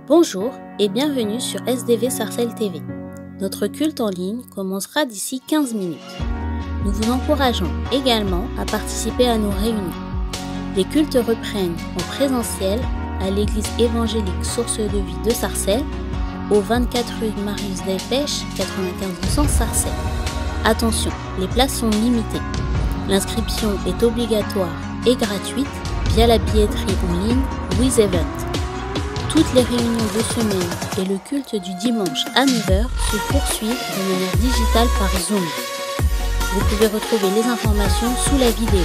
Bonjour et bienvenue sur SDV Sarcelles TV. Notre culte en ligne commencera d'ici 15 minutes. Nous vous encourageons également à participer à nos réunions. Les cultes reprennent en présentiel à l'église évangélique Source de Vie de Sarcelles, au 24 rue Marius Delpech, 95 Sarcelles. Attention, les places sont limitées. L'inscription est obligatoire et gratuite via la billetterie en ligne WizEvent. Toutes les réunions de semaine et le culte du dimanche à 9h se poursuivent de manière digitale par Zoom. Vous pouvez retrouver les informations sous la vidéo.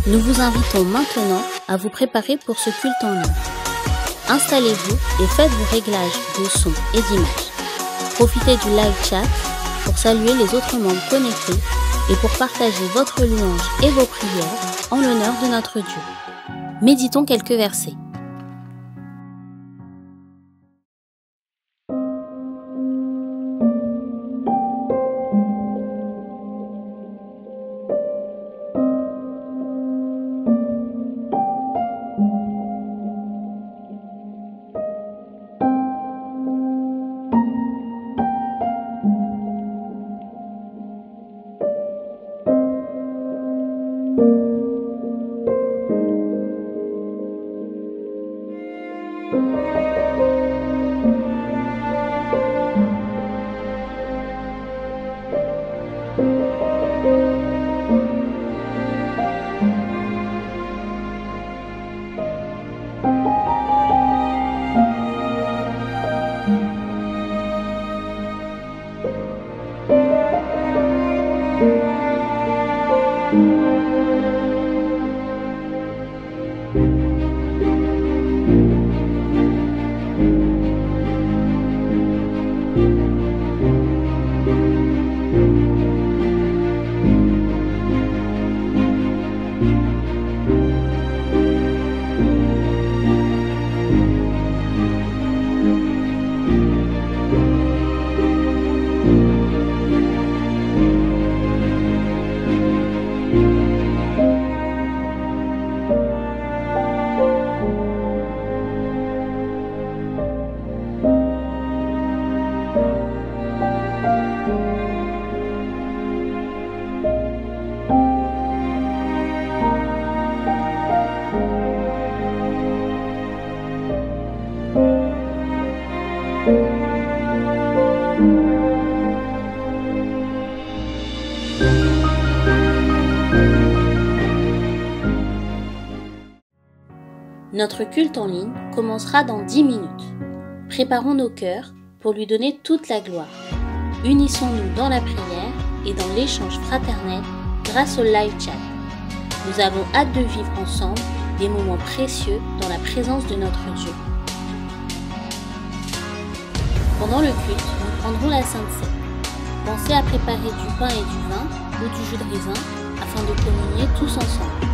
Nous vous invitons maintenant à vous préparer pour ce culte en ligne. Installez-vous et faites vos réglages de son et d'image. Profitez du live chat pour saluer les autres membres connectés et pour partager votre louange et vos prières en l'honneur de notre Dieu. Méditons quelques versets. Notre culte en ligne commencera dans 10 minutes. Préparons nos cœurs pour lui donner toute la gloire. Unissons-nous dans la prière et dans l'échange fraternel grâce au live chat. Nous avons hâte de vivre ensemble des moments précieux dans la présence de notre Dieu. Pendant le culte, nous prendrons la Sainte Seine. Pensez à préparer du pain et du vin ou du jus de raisin afin de communier tous ensemble.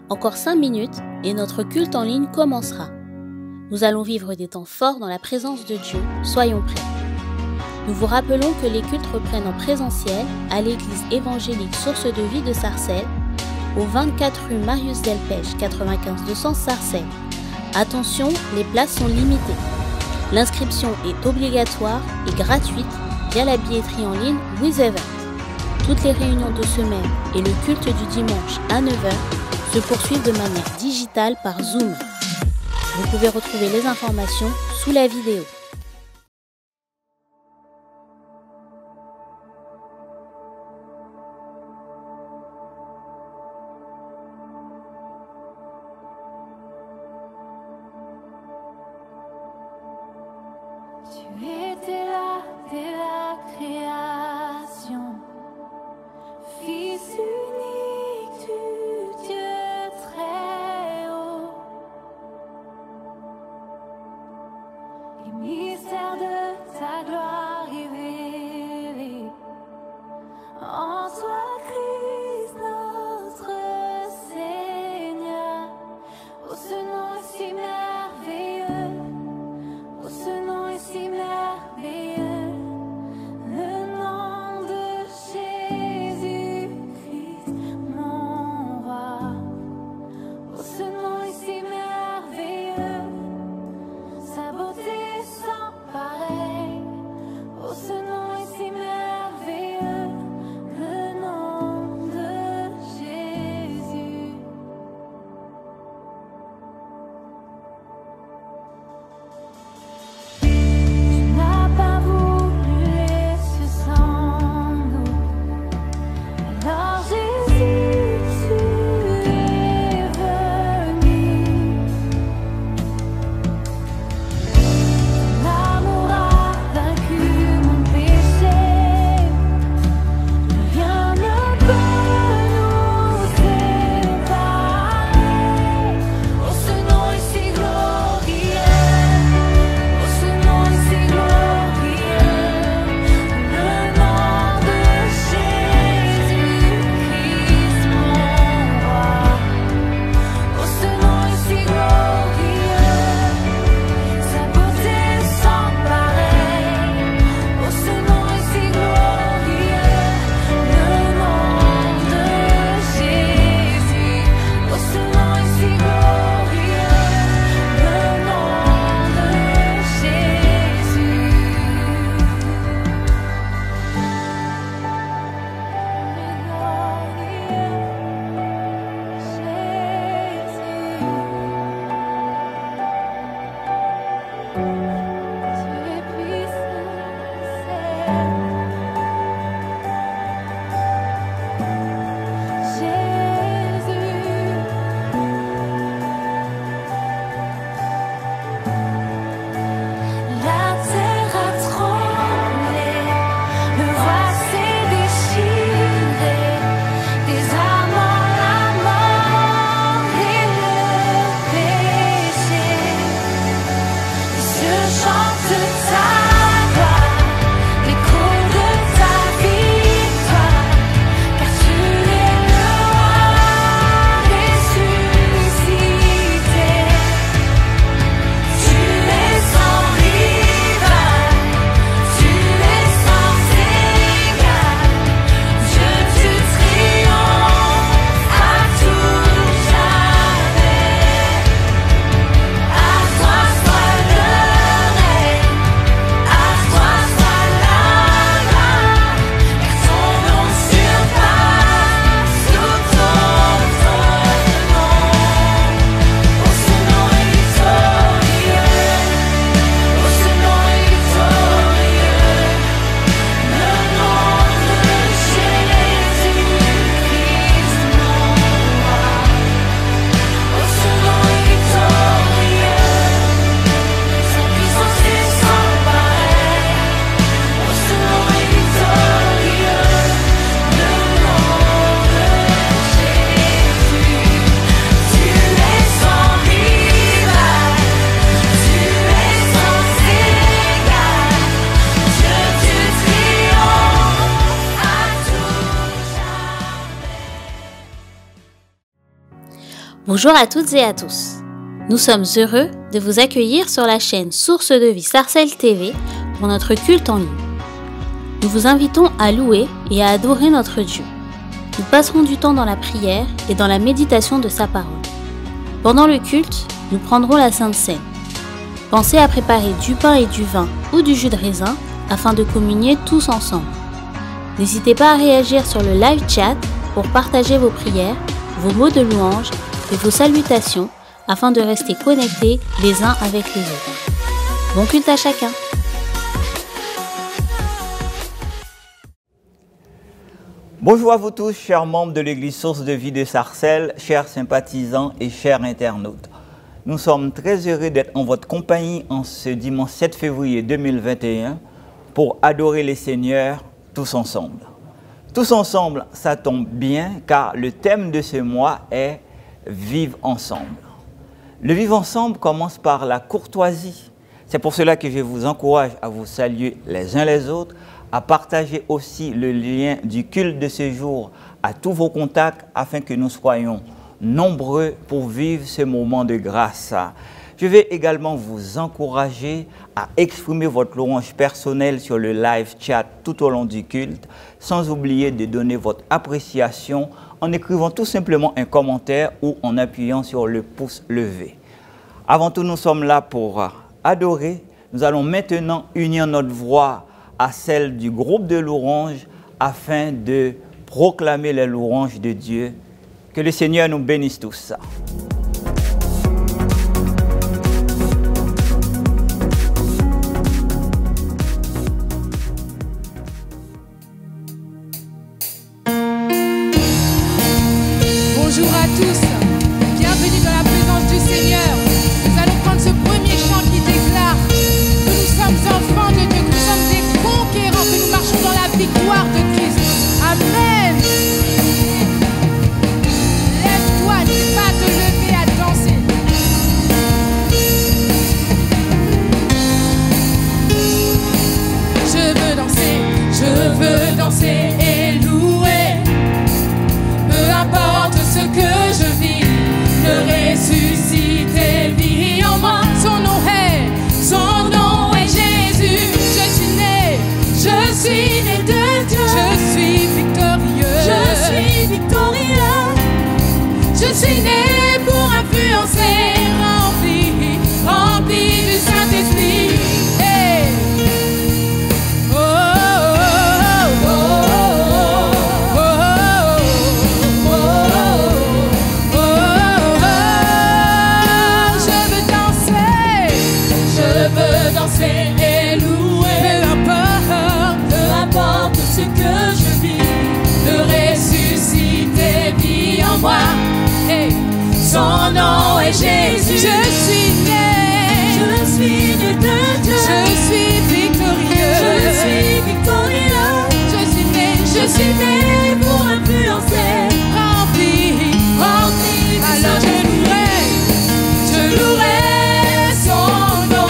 Encore 5 minutes et notre culte en ligne commencera. Nous allons vivre des temps forts dans la présence de Dieu, soyons prêts. Nous vous rappelons que les cultes reprennent en présentiel à l'église évangélique Source de Vie de Sarcelles, au 24 rue Marius Delpech, 95 200 Sarcelles. Attention, les places sont limitées. L'inscription est obligatoire et gratuite via la billetterie en ligne WithEvent. Toutes les réunions de semaine et le culte du dimanche à 9h se poursuivent de manière digitale par Zoom. Vous pouvez retrouver les informations sous la vidéo. Tu étais là dès la création, Fils unique du Dieu très haut. Les mystères de ta gloire révélés en toi, Christ notre Seigneur. Oh, ce nom est si merveilleux. Oh, ce nom est si merveilleux. Bonjour à toutes et à tous. Nous sommes heureux de vous accueillir sur la chaîne Source de Vie Sarcelles TV pour notre culte en ligne. Nous vous invitons à louer et à adorer notre Dieu. Nous passerons du temps dans la prière et dans la méditation de sa parole. Pendant le culte, nous prendrons la Sainte Seine. Pensez à préparer du pain et du vin ou du jus de raisin afin de communier tous ensemble. N'hésitez pas à réagir sur le live chat pour partager vos prières, vos mots de louange et vos salutations afin de rester connectés les uns avec les autres. Bon culte à chacun! Bonjour à vous tous, chers membres de l'Église Source de Vie de Sarcelles, chers sympathisants et chers internautes. Nous sommes très heureux d'être en votre compagnie en ce dimanche 7 février 2021 pour adorer les Seigneurs tous ensemble. Tous ensemble, ça tombe bien car le thème de ce mois est « Vivre ensemble ». Le vivre ensemble commence par la courtoisie. C'est pour cela que je vous encourage à vous saluer les uns les autres, à partager aussi le lien du culte de ce jour à tous vos contacts afin que nous soyons nombreux pour vivre ce moment de grâce. Je vais également vous encourager à exprimer votre louange personnelle sur le live chat tout au long du culte, sans oublier de donner votre appréciation en écrivant tout simplement un commentaire ou en appuyant sur le pouce levé. Avant tout, nous sommes là pour adorer. Nous allons maintenant unir notre voix à celle du groupe de louanges afin de proclamer les louanges de Dieu. Que le Seigneur nous bénisse tous. Bonjour à tous, bienvenue dans la présence du Seigneur. Nous allons prendre ce premier chant qui déclare que nous sommes enfants de Dieu, que nous sommes des conquérants, que nous marchons dans la victoire de Christ. Amen. Lève-toi, n'hésite pas à te lever, à danser. Je veux danser et louer. Peu importe ce que je vis, le ressuscité vit en moi. Son nom est Jésus. Je suis né de Dieu. Je suis victorieux. Je suis né pour influencer, rempli du Saint-Esprit. Hey. Et louer, peu importe ce que je vis, le ressuscité vit en moi. Hey. Son nom est Jésus. Je suis né de Dieu. Je suis victorieux. Je suis né pour influencer, rempli. Alors je louerai son nom.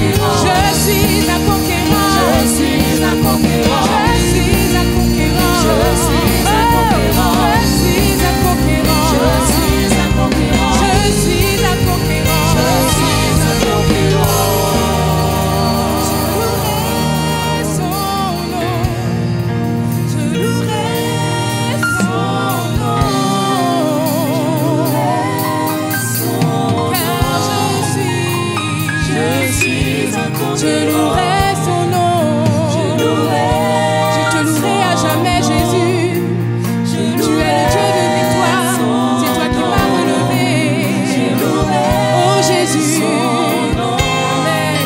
conquérant. Je suis un conquérant. Je suis un conquérant. Je suis un conquérant. Je suis un conquérant. Je suis un conquérant. Je suis un conquérant. Je suis un conquérant. Je suis un conquérant. Je louerai son nom. Car je suis un conquérant. Je louerai son nom. Je te louerai à jamais, Jésus. Tu es le Dieu de victoire. C'est toi qui m'as relevé. Oh Jésus. Amen.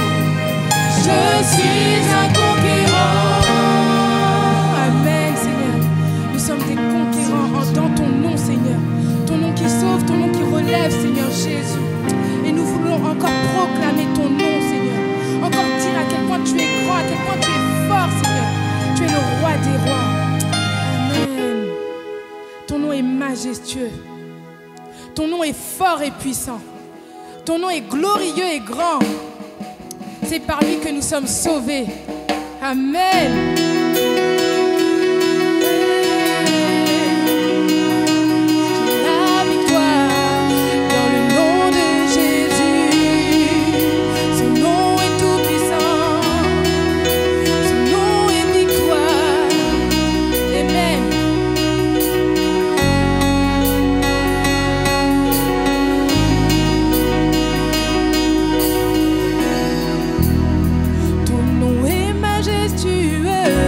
Je suis un conquérant. Amen, Seigneur. Nous sommes des conquérants dans ton nom, Seigneur. Ton nom qui sauve, ton nom qui relève, Seigneur Jésus. Et nous voulons encore proclamer ton nom, Seigneur. Encore dire à quel point tu es grand, à quel point tu es fort, Seigneur. Tu es le roi des rois. Amen. Ton nom est majestueux. Ton nom est fort et puissant. Ton nom est glorieux et grand. C'est par lui que nous sommes sauvés. Amen. La victoire dans le nom de Jésus. Son nom est tout puissant. Son nom est victoire. Amen. Ton nom est majestueux.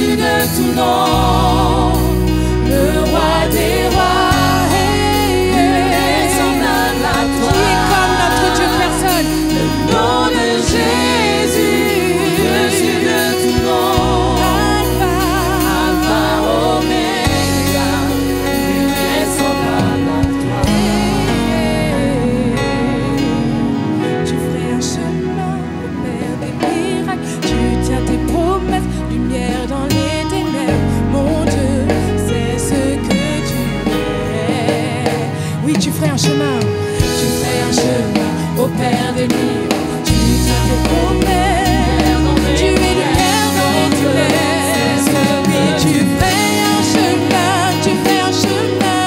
au-dessus de tout nom, le roi des rois, nul n'est semblable à toi. Qui est comme notre Dieu personne? Le nom de Jésus, au-dessus de tout nom, Alpha, Oméga, nul n'est semblable à toi. Tu ferais un chemin, Père des miracles. Tu tiens tes promesses, lumière dans les ténèbres. Mon Dieu, c'est ce que tu es. Oui, tu ferais un chemin. Tu ferais un chemin, ô Père des miracles. Tu tiens tes promesses. Tu es lumière dans les ténèbres. Oui, tu ferais un chemin. Tu fais un chemin.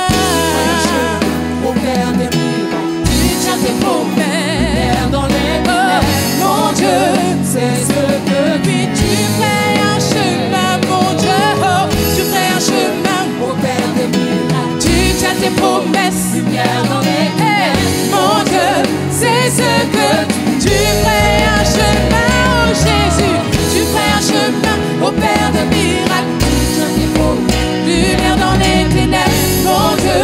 Au Père des miracles, Tu tiens tes promesses. dans les ténèbres, Mon Dieu, c'est ce que puis tu ferais un chemin, mon Dieu. Oh, tu ferais un chemin. au Père des miracles, Tu tiens tes promesses. lumière dans les Hey, mon Dieu, c'est ce que tu ferais un chemin, oh Jésus. Tu ferais un chemin, au Père de miracles. Lumière dans les ténèbres, mon Dieu,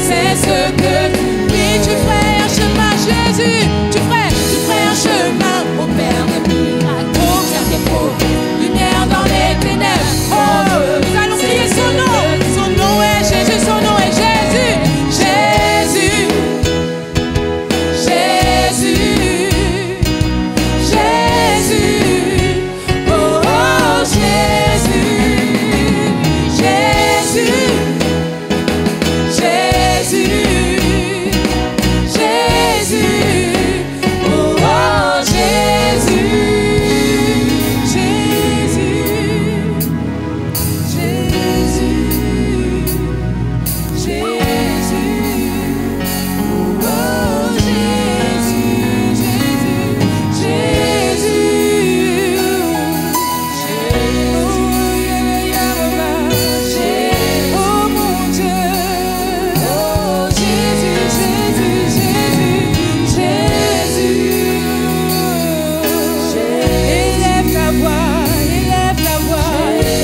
c'est ce que oui, tu ferais un chemin, Jésus. Tu ferais un chemin, au Père des miracles, oh, lumière dans les ténèbres. Oh, nous allons crier son nom. Son nom est Jésus, son nom est Jésus. Jésus, Jésus, Jésus. Oh, oh, Jésus, Jésus, Jésus, Jésus. Oh, oh, Jésus, Jésus, Jésus, oh, Jésus, oh mon Dieu, oh Jésus, élève ta voix, élève ta voix,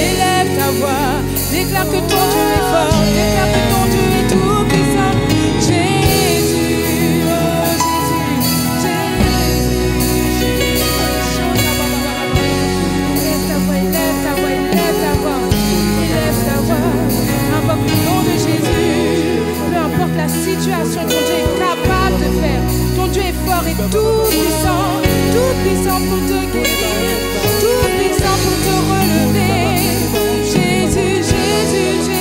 élève ta voix, déclare que ton Dieu est fort, déclare que ton Dieu est tout puissant. Jésus, oh Jésus, élève ta voix, élève ta voix, élève ta voix, élève ta voix. Invoque le nom de Jésus, peu importe la situation, ton Dieu est capable de faire. Ton Dieu est fort et tout puissant pour te guérir, tout puissant pour te relever. Jésus, Jésus,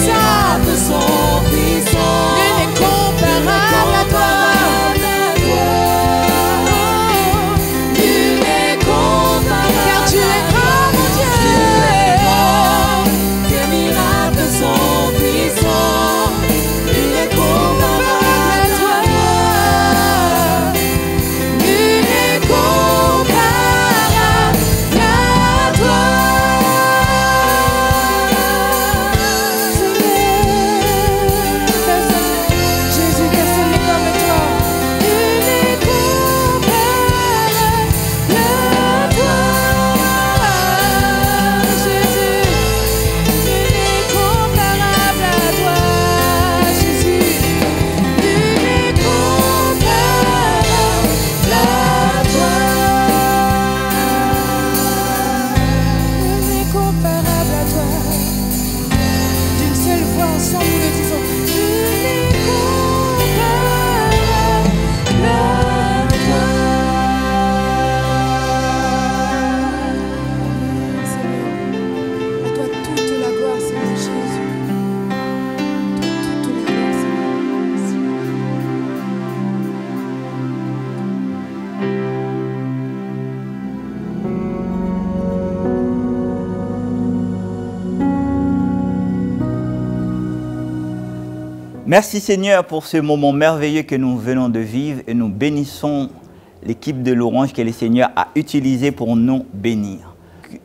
miracles sont puissants. Nul n'est comparable à toi. Nul n'est comparable. Car tu es grand, mon Dieu. Tes miracles sont puissants. Nul n'est comparable à toi. Nul n'est comparable à toi. Jésus, personne n'est comme toi. Nul n'est comparable à toi. Jésus, nul n'est comparable à toi. Jésus, nul n'est comparable à toi. Nul n'est comparable à toi. D'une seule voix ensemble nous le disons. Nul n'est comparable à toi. Seigneur, à toi toute la gloire, Seigneur Jésus. Toute la gloire, Seigneur. Merci Seigneur pour ce moment merveilleux que nous venons de vivre et nous bénissons l'équipe de l'Orange que le Seigneur a utilisée pour nous bénir.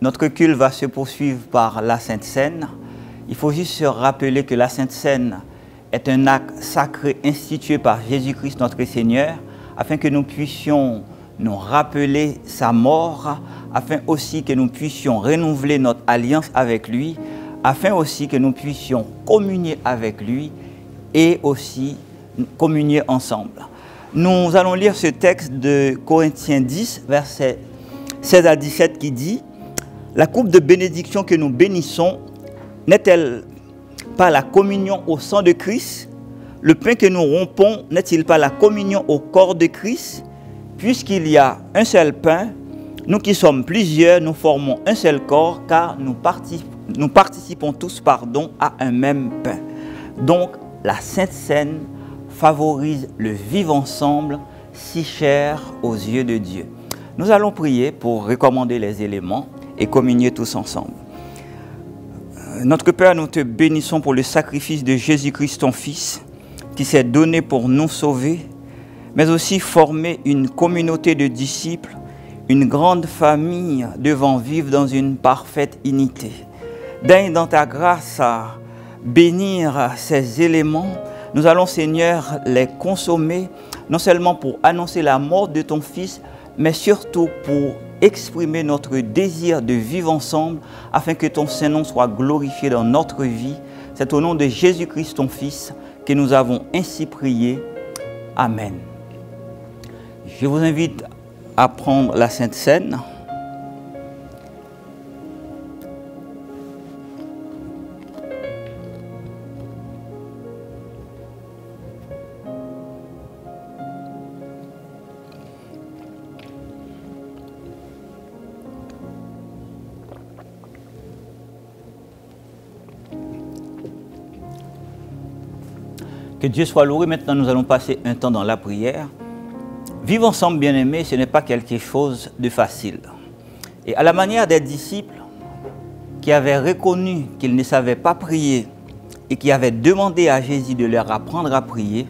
Notre culte va se poursuivre par la Sainte Seine. Il faut juste se rappeler que la Sainte Seine est un acte sacré institué par Jésus-Christ notre Seigneur afin que nous puissions nous rappeler sa mort, afin aussi que nous puissions renouveler notre alliance avec lui, afin aussi que nous puissions communier avec lui et aussi communier ensemble. Nous allons lire ce texte de Corinthiens 10, versets 16 à 17 qui dit « La coupe de bénédiction que nous bénissons n'est-elle pas la communion au sang de Christ? Le pain que nous rompons n'est-il pas la communion au corps de Christ? Puisqu'il y a un seul pain, nous qui sommes plusieurs, nous formons un seul corps, car nous participons tous à un même pain. » Donc, la Sainte Seine favorise le vivre ensemble si cher aux yeux de Dieu. Nous allons prier pour recommander les éléments et communier tous ensemble. Notre Père, nous te bénissons pour le sacrifice de Jésus-Christ, ton Fils, qui s'est donné pour nous sauver, mais aussi former une communauté de disciples, une grande famille devant vivre dans une parfaite unité. Daigne dans ta grâce à bénir ces éléments. Nous allons, Seigneur, les consommer, non seulement pour annoncer la mort de ton Fils, mais surtout pour exprimer notre désir de vivre ensemble, afin que ton Saint-Nom soit glorifié dans notre vie. C'est au nom de Jésus-Christ, ton Fils, que nous avons ainsi prié. Amen. Je vous invite à prendre la Sainte Seine. Que Dieu soit loué. Maintenant, nous allons passer un temps dans la prière. Vivre ensemble, bien-aimés, ce n'est pas quelque chose de facile. Et à la manière des disciples qui avaient reconnu qu'ils ne savaient pas prier et qui avaient demandé à Jésus de leur apprendre à prier,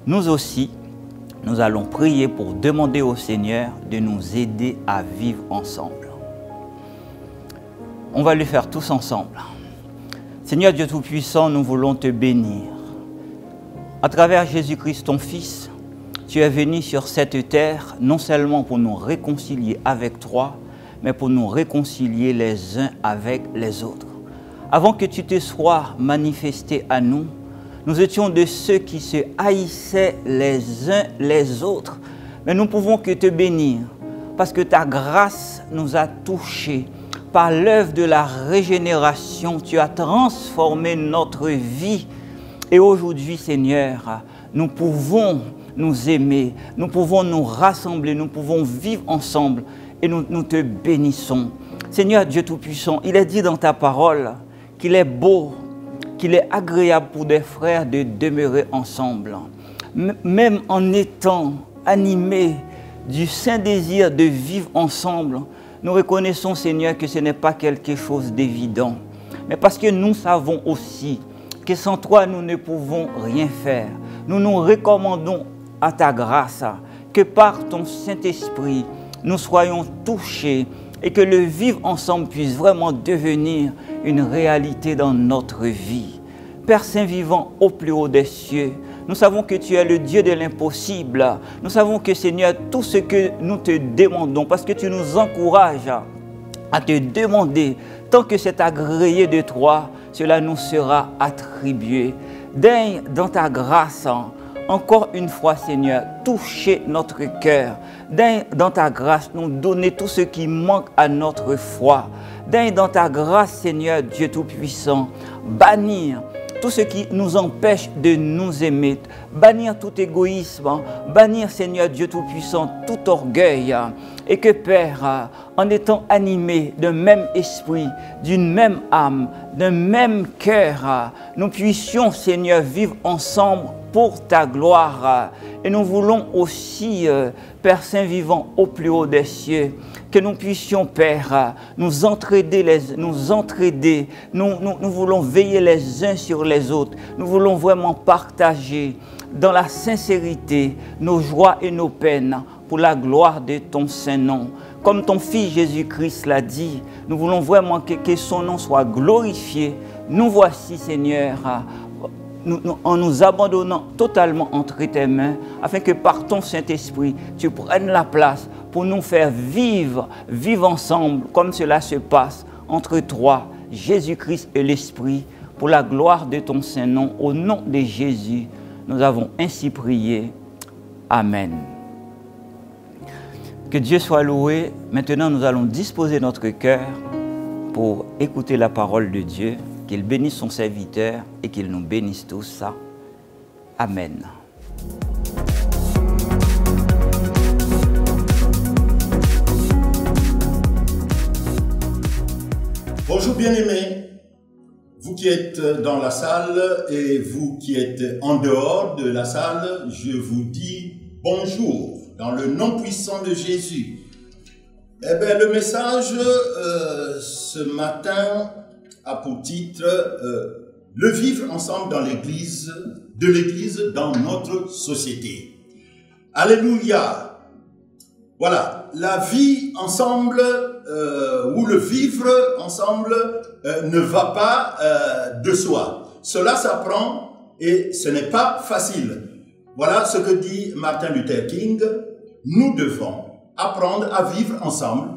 nous aussi, nous allons prier pour demander au Seigneur de nous aider à vivre ensemble. On va le faire tous ensemble. Seigneur Dieu Tout-Puissant, nous voulons te bénir. À travers Jésus-Christ, ton Fils, tu es venu sur cette terre non seulement pour nous réconcilier avec toi, mais pour nous réconcilier les uns avec les autres. Avant que tu te sois manifesté à nous, nous étions de ceux qui se haïssaient les uns les autres. Mais nous ne pouvons que te bénir, parce que ta grâce nous a touchés. Par l'œuvre de la régénération, tu as transformé notre vie. Et aujourd'hui, Seigneur, nous pouvons nous aimer, nous pouvons nous rassembler, nous pouvons vivre ensemble et nous te bénissons. Seigneur Dieu Tout-Puissant, il est dit dans ta parole qu'il est beau qu'il est agréable pour des frères de demeurer ensemble. Même en étant animés du saint désir de vivre ensemble, nous reconnaissons, Seigneur, que ce n'est pas quelque chose d'évident. Mais parce que nous savons aussi que sans toi, nous ne pouvons rien faire. Nous nous recommandons à ta grâce, que par ton Saint-Esprit, nous soyons touchés et que le vivre ensemble puisse vraiment devenir une réalité dans notre vie. Père Saint vivant au plus haut des cieux, nous savons que tu es le Dieu de l'impossible. Nous savons que, Seigneur, tout ce que nous te demandons, parce que tu nous encourages à te demander, tant que c'est agréé de toi, cela nous sera attribué. Daigne dans ta grâce, encore une fois, Seigneur, toucher notre cœur. Daigne dans ta grâce nous donner tout ce qui manque à notre foi. Daigne dans ta grâce, Seigneur Dieu Tout-Puissant, bannir tout ce qui nous empêche de nous aimer, bannir tout égoïsme, bannir, Seigneur Dieu Tout-Puissant, tout orgueil. Et que, Père, en étant animés d'un même esprit, d'une même âme, d'un même cœur, nous puissions, Seigneur, vivre ensemble pour ta gloire. Et nous voulons aussi, Père Saint vivant au plus haut des cieux, que nous puissions, Père, nous entraider, nous voulons veiller les uns sur les autres, nous voulons vraiment partager dans la sincérité nos joies et nos peines pour la gloire de ton Saint-Nom. Comme ton Fils Jésus-Christ l'a dit, nous voulons vraiment que son nom soit glorifié. Nous voici, Seigneur, en nous abandonnant totalement entre tes mains, afin que par ton Saint-Esprit, tu prennes la place pour nous faire vivre ensemble, comme cela se passe entre toi, Jésus-Christ et l'Esprit, pour la gloire de ton Saint-Nom. Au nom de Jésus, nous avons ainsi prié. Amen. Que Dieu soit loué. Maintenant, nous allons disposer notre cœur pour écouter la parole de Dieu. Qu'il bénisse son serviteur et qu'il nous bénisse tous. Amen. Bonjour bien-aimés, vous qui êtes dans la salle et vous qui êtes en dehors de la salle, je vous dis bonjour dans le nom puissant de Jésus. Eh bien, le message ce matin a pour titre le vivre ensemble dans l'église, de l'église dans notre société. Alléluia. Voilà, la vie ensemble ou le vivre ensemble ne va pas de soi. Cela s'apprend et ce n'est pas facile. Voilà ce que dit Martin Luther King. Nous devons apprendre à vivre ensemble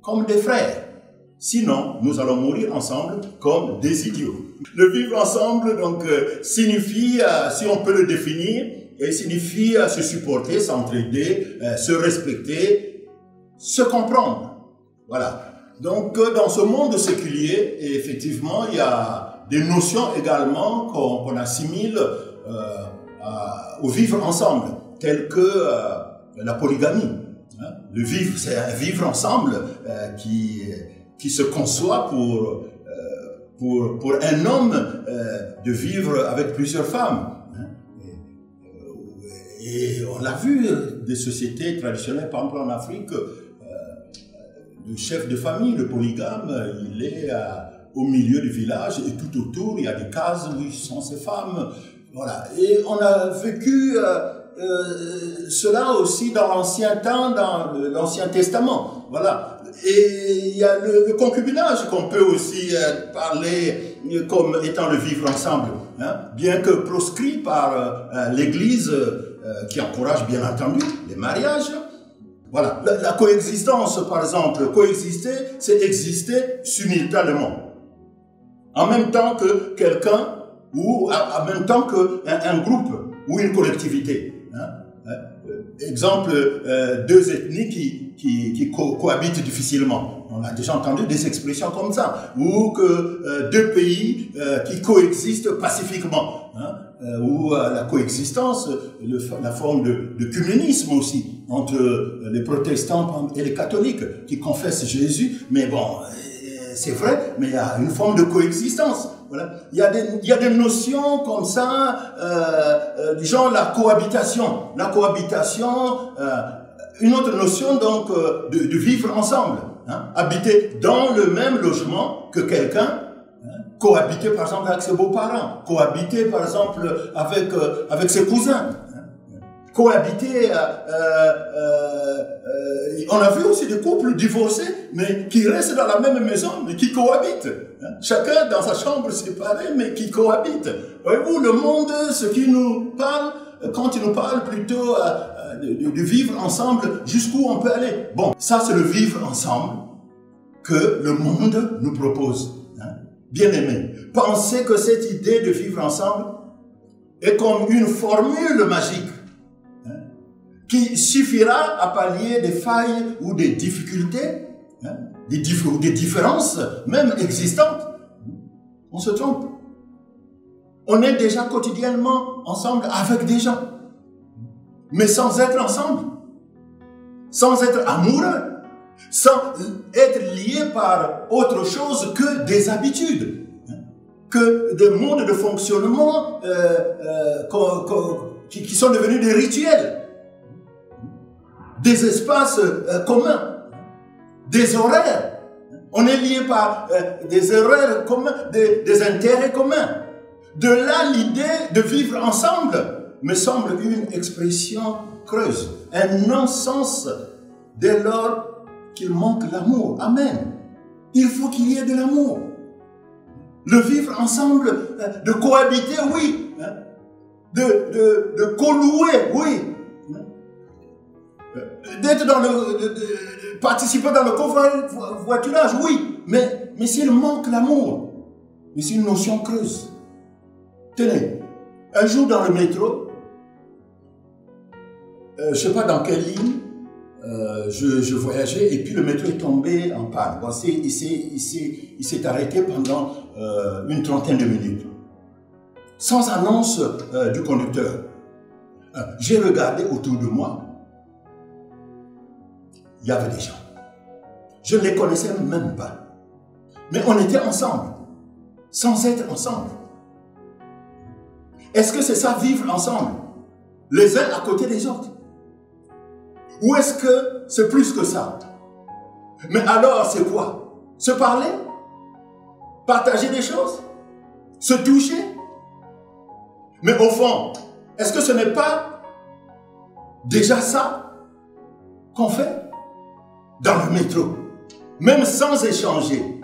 comme des frères. Sinon, nous allons mourir ensemble comme des idiots. Le vivre ensemble, donc, signifie, si on peut le définir, signifie se supporter, s'entraider, se respecter, se comprendre. Voilà. Donc, dans ce monde séculier, effectivement, il y a des notions également qu'on assimile au vivre ensemble, telles que la polygamie. Hein. Le vivre, c'est un vivre ensemble qui se conçoit pour un homme de vivre avec plusieurs femmes. Hein. Et on l'a vu, des sociétés traditionnelles, par exemple en Afrique, le chef de famille, le polygame, il est au milieu du village et tout autour, il y a des cases où sont ses femmes. Voilà. Et on a vécu cela aussi dans l'ancien temps, dans l'Ancien Testament. Voilà. Et il y a le concubinage qu'on peut aussi parler comme étant le vivre ensemble, hein, bien que proscrit par l'Église qui encourage bien entendu les mariages. Voilà, la coexistence par exemple, coexister, c'est exister simultanément, en même temps que quelqu'un ou en même temps qu'un groupe ou une collectivité. Hein. Exemple, deux ethnies qui cohabitent difficilement. On a déjà entendu des expressions comme ça. Ou que deux pays qui coexistent pacifiquement. Hein, ou la coexistence, la forme de communisme aussi, entre les protestants et les catholiques qui confessent Jésus. Mais bon, c'est vrai, mais il y a une forme de coexistence. Voilà. Il y a des notions comme ça, du genre la cohabitation. La cohabitation, une autre notion donc de vivre ensemble. Hein, habiter dans le même logement que quelqu'un, hein, cohabiter par exemple avec ses beaux-parents, cohabiter par exemple avec ses cousins, hein, cohabiter, on a vu aussi des couples divorcés, mais qui restent dans la même maison, mais qui cohabitent, hein, chacun dans sa chambre séparée, mais qui cohabitent. Voyez-vous, le monde, ce qui nous parle, quand il nous parle plutôt de vivre ensemble, jusqu'où on peut aller. Bon, ça c'est le vivre ensemble que le monde nous propose. Hein. Bien aimé, pensez que cette idée de vivre ensemble est comme une formule magique, hein, qui suffira à pallier des failles ou des difficultés, hein, des différences même existantes. On se trompe. On est déjà quotidiennement ensemble avec des gens, mais sans être ensemble, sans être amoureux, sans être lié par autre chose que des habitudes, que des modes de fonctionnement qui sont devenus des rituels, des espaces communs, des horaires. On est lié par des horaires communs, des intérêts communs. De là, l'idée de vivre ensemble me semble une expression creuse, un non-sens dès lors qu'il manque l'amour. Amen. Il faut qu'il y ait de l'amour. Le vivre ensemble, de cohabiter, oui. De co-louer, oui. D'être dans de participer dans le covoiturage, oui. Mais s'il manque l'amour, mais c'est une notion creuse. Tenez, un jour dans le métro, je ne sais pas dans quelle ligne, je voyageais et puis le métro est tombé en panne. Bon, il s'est arrêté pendant une trentaine de minutes, sans annonce du conducteur. J'ai regardé autour de moi, il y avait des gens. Je ne les connaissais même pas. Mais on était ensemble, sans être ensemble. Est-ce que c'est ça, vivre ensemble, les uns à côté des autres? Ou est-ce que c'est plus que ça? Mais alors, c'est quoi? Se parler? Partager des choses? Se toucher? Mais au fond, est-ce que ce n'est pas déjà ça qu'on fait dans le métro, même sans échanger?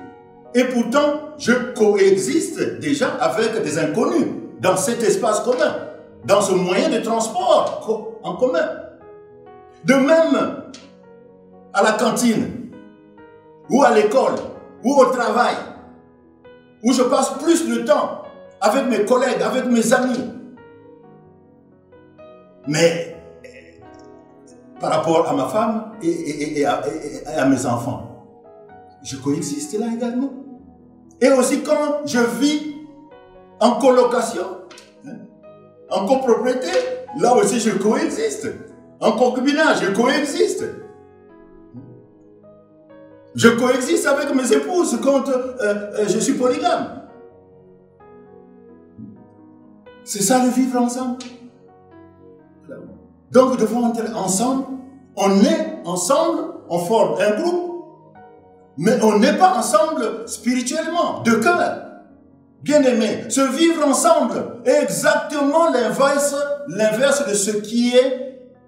Et pourtant, je coexiste déjà avec des inconnus dans cet espace commun, dans ce moyen de transport en commun. De même, à la cantine, ou à l'école, ou au travail, où je passe plus de temps avec mes collègues, avec mes amis. Mais par rapport à ma femme et à mes enfants, je coexiste là également. Et aussi quand je vis en colocation, en copropriété, là aussi je coexiste. En concubinage, je coexiste. Je coexiste avec mes épouses quand je suis polygame. C'est ça le vivre ensemble. Donc nous devons être ensemble. On est ensemble, on forme un groupe, mais on n'est pas ensemble spirituellement, de cœur. Bien aimé, se vivre ensemble est exactement l'inverse de ce qui est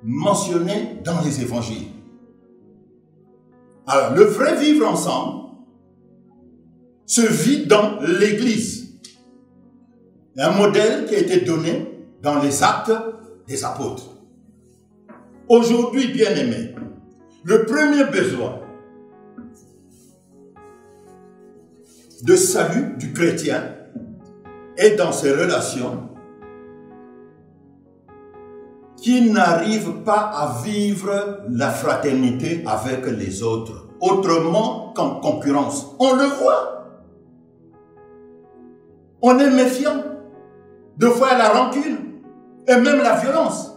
mentionné dans les évangiles. Alors, le vrai vivre ensemble se vit dans l'Église. Un modèle qui a été donné dans les actes des apôtres. Aujourd'hui, bien aimé, le premier besoin de salut du chrétien est dans ses relations qui n'arrive pas à vivre la fraternité avec les autres, autrement qu'en concurrence. On le voit. On est méfiant. Deux fois la rancune et même la violence.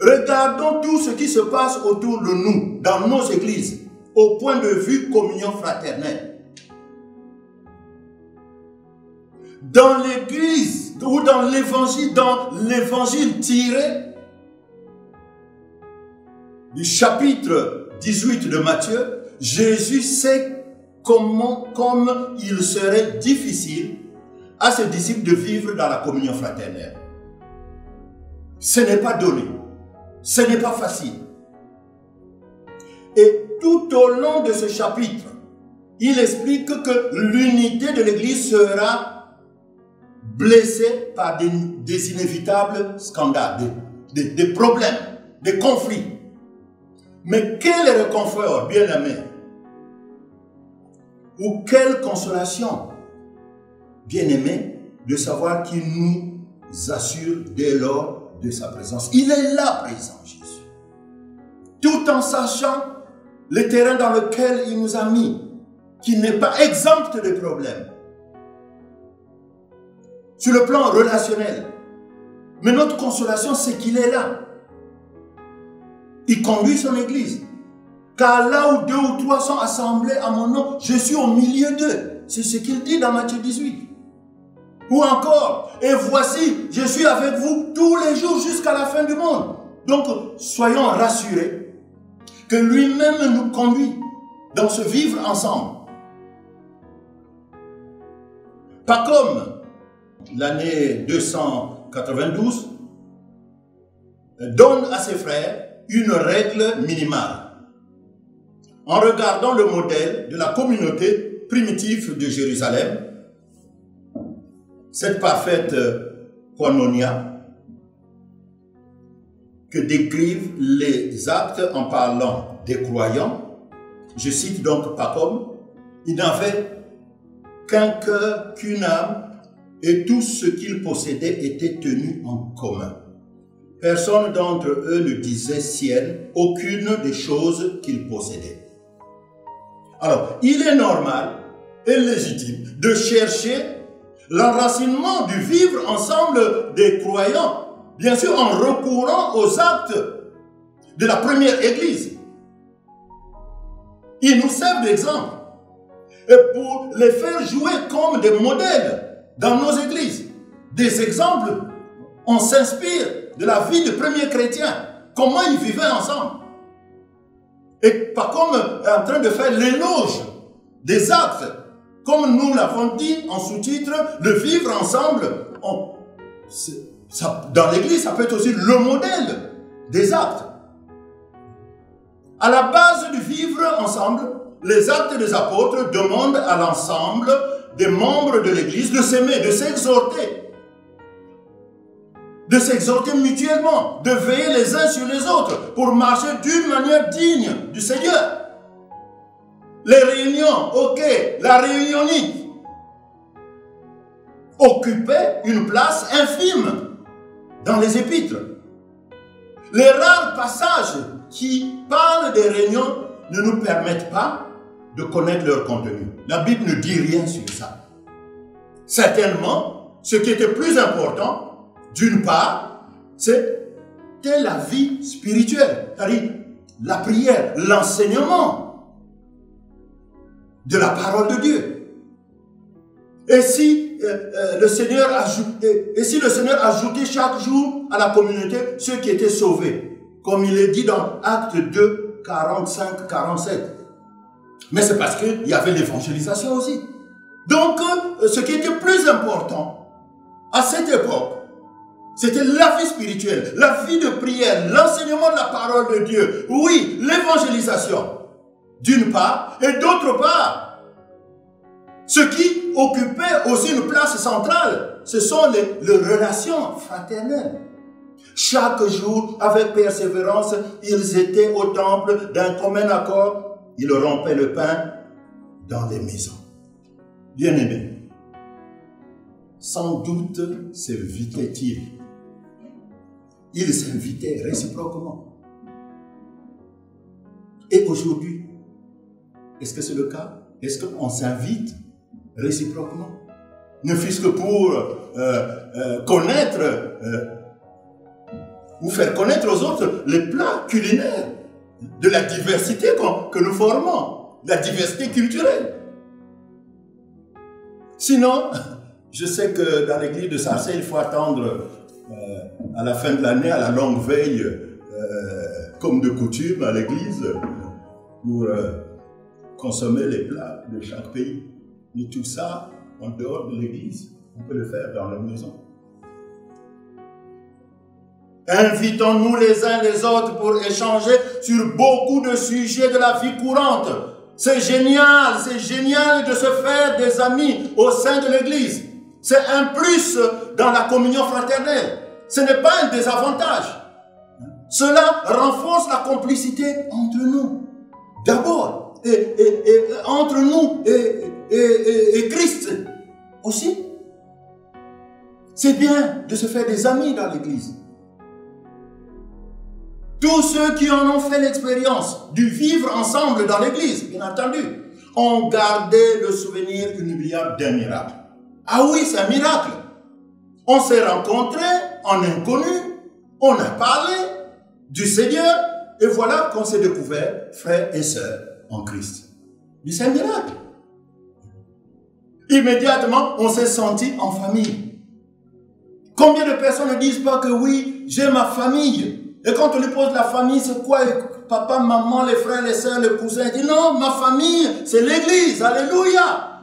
Regardons tout ce qui se passe autour de nous, dans nos églises, au point de vue communion fraternelle. dans l'église ou dans l'évangile tiré du chapitre 18 de Matthieu, Jésus sait comme il serait difficile à ses disciples de vivre dans la communion fraternelle. Ce n'est pas donné, ce n'est pas facile. Et tout au long de ce chapitre, il explique que l'unité de l'Église sera blessée par des inévitables scandales, des problèmes, des conflits. Mais quel réconfort, bien-aimés, ou quelle consolation, bien-aimés, de savoir qu'il nous assure dès lors de sa présence. Il est là présent, Jésus. Tout en sachant le terrain dans lequel il nous a mis, qu'il n'est pas exempt de problèmes. Sur le plan relationnel. Mais notre consolation, c'est qu'il est là. Il conduit son église. Car là où 2 ou 3 sont assemblés à mon nom, je suis au milieu d'eux. C'est ce qu'il dit dans Matthieu 18. Ou encore, et voici, je suis avec vous tous les jours jusqu'à la fin du monde. Donc, soyons rassurés que lui-même nous conduit dans ce vivre ensemble. Pas comme l'année 292 donne à ses frères une règle minimale en regardant le modèle de la communauté primitive de Jérusalem, cette parfaite koinonia que décrivent les actes en parlant des croyants. Je cite donc Pacôme, il n'avait qu'un cœur, qu'une âme, et tout ce qu'ils possédaient était tenu en commun. Personne d'entre eux ne disait sienne aucune des choses qu'ils possédaient. Alors, il est normal et légitime de chercher l'enracinement du vivre ensemble des croyants, bien sûr en recourant aux actes de la première église. Ils nous servent d'exemple. Et pour les faire jouer comme des modèles dans nos églises, des exemples, on s'inspire de la vie des premiers chrétiens, comment ils vivaient ensemble. Et pas comme en train de faire l'éloge des actes, comme nous l'avons dit en sous-titre, le vivre ensemble, dans l'église, ça peut être aussi le modèle des actes. À la base du vivre ensemble, les actes des apôtres demandent à l'ensemble des membres de l'église de s'aimer, de s'exhorter mutuellement, de veiller les uns sur les autres pour marcher d'une manière digne du Seigneur. Les réunions, ok, la réunionique occupait une place infime dans les épîtres. Les rares passages qui parlent des réunions ne nous permettent pas de connaître leur contenu. La Bible ne dit rien sur ça. Certainement, ce qui était plus important, d'une part, c'était la vie spirituelle, c'est-à-dire la prière, l'enseignement de la parole de Dieu. Et si le Seigneur ajoutait chaque jour à la communauté ceux qui étaient sauvés, comme il est dit dans Actes 2, 45-47. Mais c'est parce qu'il y avait l'évangélisation aussi. Donc, ce qui était plus important à cette époque, c'était la vie spirituelle, la vie de prière, l'enseignement de la parole de Dieu. Oui, l'évangélisation, d'une part, et d'autre part, ce qui occupait aussi une place centrale, ce sont les relations fraternelles. Chaque jour, avec persévérance, ils étaient au temple d'un commun accord. Ils rompaient le pain dans les maisons. Bien-aimés, sans doute s'invitaient-ils. Ils s'invitaient réciproquement. Et aujourd'hui, est-ce que c'est le cas? Est-ce qu'on s'invite réciproquement? Ne fût-ce que pour connaître ou faire connaître aux autres les plats culinaires de la diversité que nous formons, la diversité culturelle. Sinon, Je sais que dans l'église de Sarcelles, il faut attendre à la fin de l'année, à la longue veille, comme de coutume à l'église, pour consommer les plats de chaque pays. Mais tout ça, en dehors de l'église, on peut le faire dans la maison. Invitons-nous les uns les autres pour échanger sur beaucoup de sujets de la vie courante. C'est génial de se faire des amis au sein de l'église. C'est un plus dans la communion fraternelle. Ce n'est pas un désavantage. Cela renforce la complicité entre nous. D'abord, entre nous et Christ aussi. C'est bien de se faire des amis dans l'église. Tous ceux qui en ont fait l'expérience du vivre ensemble dans l'église, bien entendu, ont gardé le souvenir inoubliable d'un miracle. Ah oui, c'est un miracle. On s'est rencontrés en inconnu, on a parlé du Seigneur, et voilà qu'on s'est découvert frères et sœurs en Christ. Mais c'est un miracle. Immédiatement, on s'est senti en famille. Combien de personnes ne disent pas que oui, j'ai ma famille? Et quand on lui pose la famille, c'est quoi? Papa, maman, les frères, les sœurs, les cousins. Il dit non, ma famille, c'est l'église. Alléluia.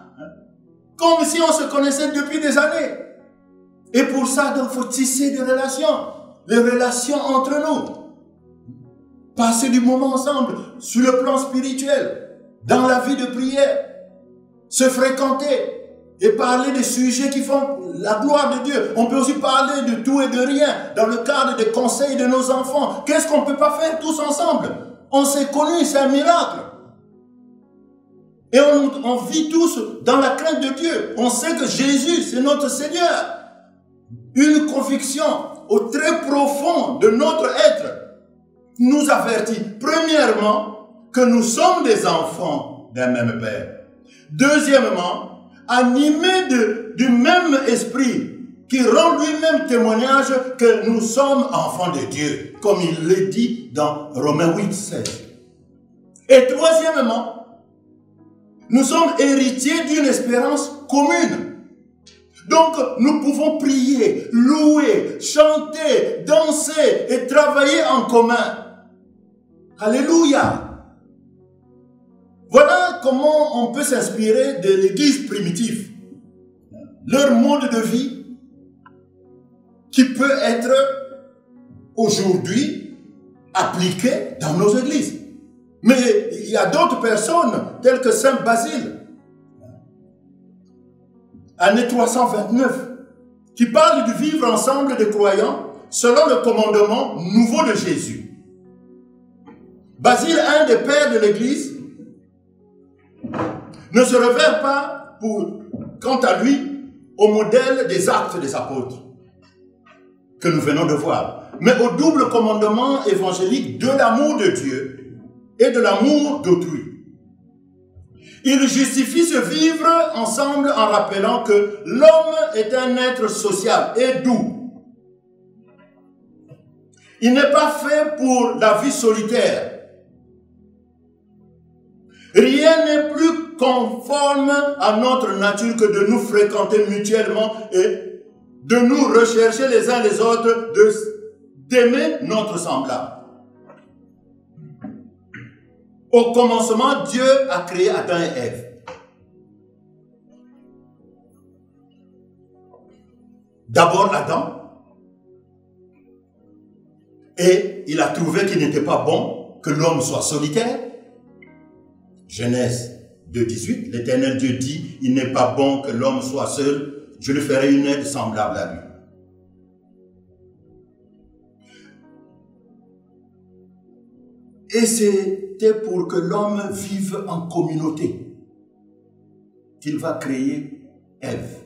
Comme si on se connaissait depuis des années. Et pour ça, donc, il faut tisser des relations. Les relations entre nous. Passer du moment ensemble, sur le plan spirituel, dans la vie de prière. Se fréquenter. Et parler des sujets qui font la gloire de Dieu. On peut aussi parler de tout et de rien dans le cadre des conseils de nos enfants. Qu'est-ce qu'on ne peut pas faire tous ensemble? On s'est connus, c'est un miracle. Et on vit tous dans la crainte de Dieu. On sait que Jésus, c'est notre Seigneur. Une conviction au très profond de notre être nous avertit, premièrement, que nous sommes des enfants d'un même Père. Deuxièmement, animés du même esprit qui rend lui-même témoignage que nous sommes enfants de Dieu, comme il le dit dans Romains 8, 16. Et troisièmement, nous sommes héritiers d'une espérance commune. Donc, nous pouvons prier, louer, chanter, danser et travailler en commun. Alléluia! Voilà comment on peut s'inspirer de l'église primitive. Leur mode de vie qui peut être aujourd'hui appliqué dans nos églises. Mais il y a d'autres personnes telles que Saint Basile, année 329, qui parle du vivre ensemble des croyants selon le commandement nouveau de Jésus. Basile, un des pères de l'église, ne se réfère pas, quant à lui, au modèle des actes des apôtres que nous venons de voir, mais au double commandement évangélique de l'amour de Dieu et de l'amour d'autrui. Il justifie ce vivre ensemble en rappelant que l'homme est un être social et doux. Il n'est pas fait pour la vie solitaire. Rien n'est plus conforme à notre nature que de nous fréquenter mutuellement et de nous rechercher les uns les autres, d'aimer notre semblable. Au commencement, Dieu a créé Adam et Ève. D'abord Adam, et il a trouvé qu'il n'était pas bon que l'homme soit solitaire. Genèse 2:18, l'Éternel Dieu dit, il n'est pas bon que l'homme soit seul, je lui ferai une aide semblable à lui. Et c'était pour que l'homme vive en communauté qu'il va créer Ève.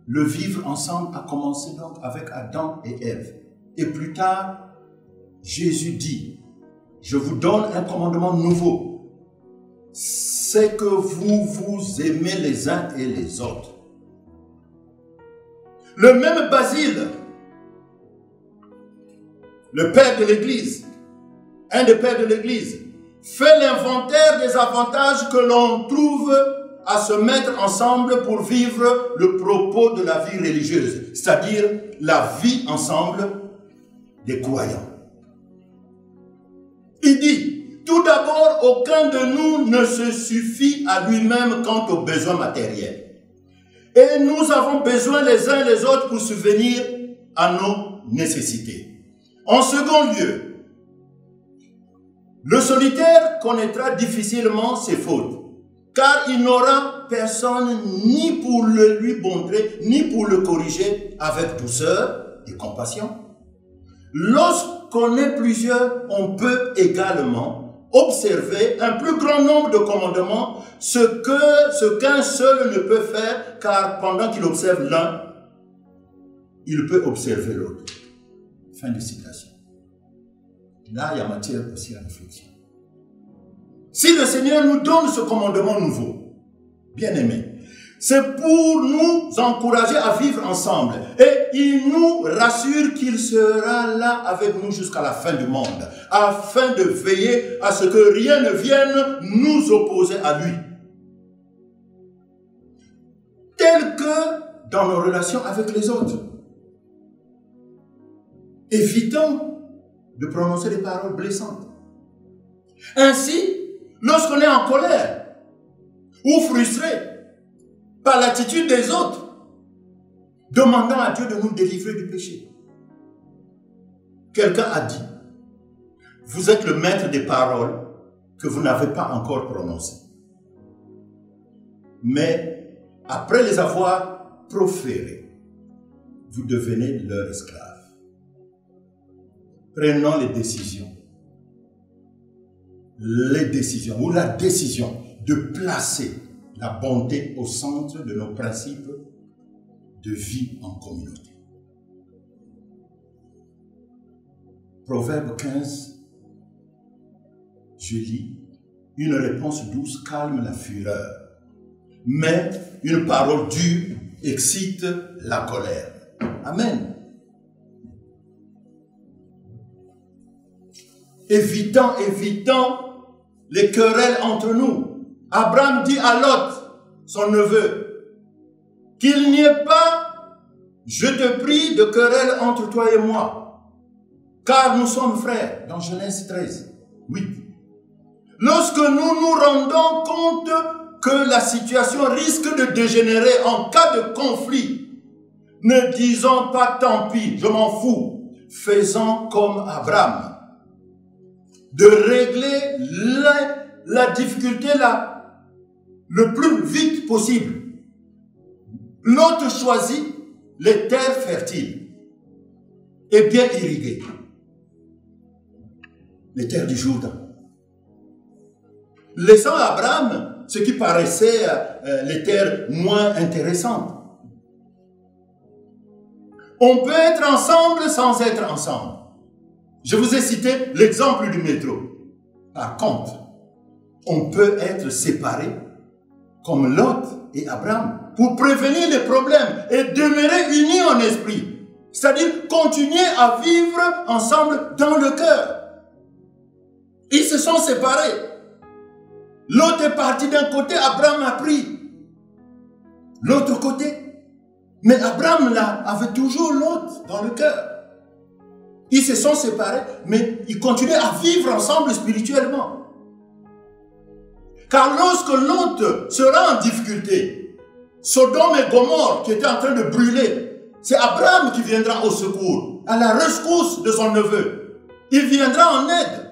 Le vivre ensemble a commencé donc avec Adam et Ève. Et plus tard, Jésus dit, je vous donne un commandement nouveau. C'est que vous vous aimez les uns et les autres. Le même Basile, le père de l'Église, un des pères de l'Église, fait l'inventaire des avantages que l'on trouve à se mettre ensemble pour vivre le propos de la vie religieuse, c'est-à-dire la vie ensemble des croyants. Il dit, tout d'abord, aucun de nous ne se suffit à lui-même quant aux besoins matériels. Et nous avons besoin les uns les autres pour subvenir à nos nécessités. En second lieu, le solitaire connaîtra difficilement ses fautes, car il n'aura personne ni pour le lui montrer, ni pour le corriger avec douceur et compassion. Lorsqu'on est plusieurs, on peut également observer un plus grand nombre de commandements, ce qu'un seul ne peut faire, car pendant qu'il observe l'un, il peut observer l'autre. Fin de citation. Là, il y a matière aussi à réflexion. Si le Seigneur nous donne ce commandement nouveau, bien aimé, c'est pour nous encourager à vivre ensemble. Et il nous rassure qu'il sera là avec nous jusqu'à la fin du monde, afin de veiller à ce que rien ne vienne nous opposer à lui. Tel que dans nos relations avec les autres. Évitons de prononcer des paroles blessantes. Ainsi, lorsqu'on est en colère ou frustré par l'attitude des autres, demandant à Dieu de nous délivrer du péché. Quelqu'un a dit, vous êtes le maître des paroles que vous n'avez pas encore prononcées. Mais après les avoir proférées, vous devenez leur esclave. Prenons les décisions ou la décision de placer la bonté au centre de nos principes de vie en communauté. Proverbe 15, je lis, une réponse douce calme la fureur, mais une parole dure excite la colère. Amen. Évitons les querelles entre nous. Abraham dit à Lot, son neveu, qu'il n'y ait pas, je te prie, de querelle entre toi et moi, car nous sommes frères, dans Genèse 13, 8. Lorsque nous nous rendons compte que la situation risque de dégénérer en cas de conflit, ne disons pas tant pis, je m'en fous, faisons comme Abraham, de régler la difficulté là, le plus vite possible. L'autre choisit les terres fertiles et bien irriguées. Les terres du Jourdain. Laissant à Abraham ce qui paraissait les terres moins intéressantes. On peut être ensemble sans être ensemble. Je vous ai cité l'exemple du métro. Par contre, on peut être séparés comme Lot et Abraham pour prévenir les problèmes et demeurer unis en esprit. C'est-à-dire continuer à vivre ensemble dans le cœur. Ils se sont séparés. Lot est parti d'un côté, Abraham a pris l'autre côté. Mais Abraham là, avait toujours l'autre dans le cœur. Ils se sont séparés, mais ils continuaient à vivre ensemble spirituellement. Car lorsque l'autre sera en difficulté, Sodome et Gomorrhe qui étaient en train de brûler, c'est Abraham qui viendra au secours, à la rescousse de son neveu. Il viendra en aide